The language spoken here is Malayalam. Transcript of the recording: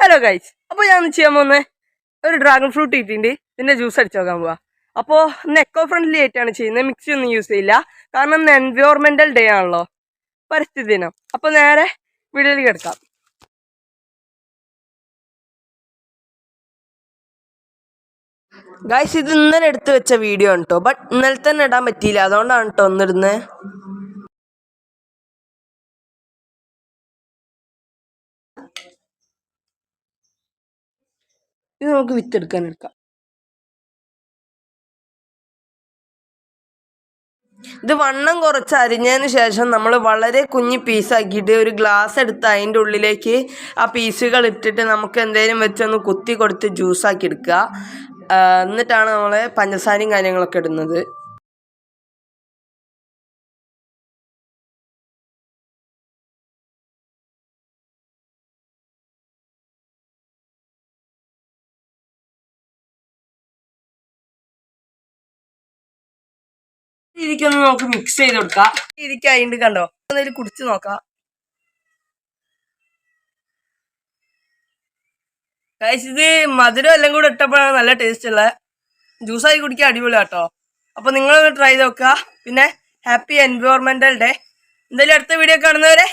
ഹലോ ഗൈസ്, അപ്പോൾ ഞാൻ ചെയ്യാൻ പോകുന്നത് ഒരു ഡ്രാഗൺ ഫ്രൂട്ട് ഇട്ടിട്ടുണ്ട് ഇതിൻ്റെ ജ്യൂസ് അടിച്ചു നോക്കാൻ പോവാ. അപ്പോൾ ഇന്ന് എക്കോ ഫ്രണ്ട്ലി ആയിട്ടാണ് ചെയ്യുന്നത്, മിക്സി ഒന്നും യൂസ് ചെയ്യില്ല. കാരണം ഇന്ന് എൻവയോൺമെൻറ്റൽ ഡേ ആണല്ലോ, പരിസ്ഥിതി ദിനം. അപ്പോൾ നേരെ വീഡിയോയിലേക്ക് എടുക്കാം. ഗൈസ്, ഇത് ഇന്നലെ എടുത്ത് വെച്ച വീഡിയോ ആണ് കേട്ടോ, ബട്ട് ഇന്നലെ തന്നെ ഇടാൻ പറ്റിയില്ല, അതുകൊണ്ടാണ് കേട്ടോ ഒന്നിടുന്നത്. ഇത് നമുക്ക് വിത്തെടുക്കാൻ എടുക്കാം. ഇത് വണ്ണം കുറച്ച് അരിഞ്ഞതിന് ശേഷം നമ്മൾ വളരെ കുഞ്ഞി പീസാക്കിയിട്ട് ഒരു ഗ്ലാസ് എടുത്ത് അതിൻ്റെ ഉള്ളിലേക്ക് ആ പീസുകൾ ഇട്ടിട്ട് നമുക്ക് എന്തെങ്കിലും വെച്ചൊന്ന് കുത്തി കൊടുത്ത് ജ്യൂസാക്കി എടുക്കുക. എന്നിട്ടാണ് നമ്മൾ പഞ്ചസാരയും കാര്യങ്ങളൊക്കെ ഇടുന്നത്. രീതിക്കൊന്ന് നമുക്ക് മിക്സ് ചെയ്ത് കൊടുക്കാം. രീതിക്ക് അതിൻ്റെ കണ്ടോ, അതിൽ കുടിച്ച് നോക്കാം. ഇത് മധുരം എല്ലാം കൂടെ ഇട്ടപ്പോഴാണ് നല്ല ടേസ്റ്റ് ഉള്ളത്. ജ്യൂസായി കുടിക്കാൻ അടിപൊളി കേട്ടോ. അപ്പോൾ നിങ്ങളൊന്ന് ട്രൈ ചെയ്ത് നോക്കുക. പിന്നെ ഹാപ്പി എൻവയോൺമെന്റൽ ഡേ. എന്തായാലും അടുത്ത വീഡിയോ കാണുന്നവരെ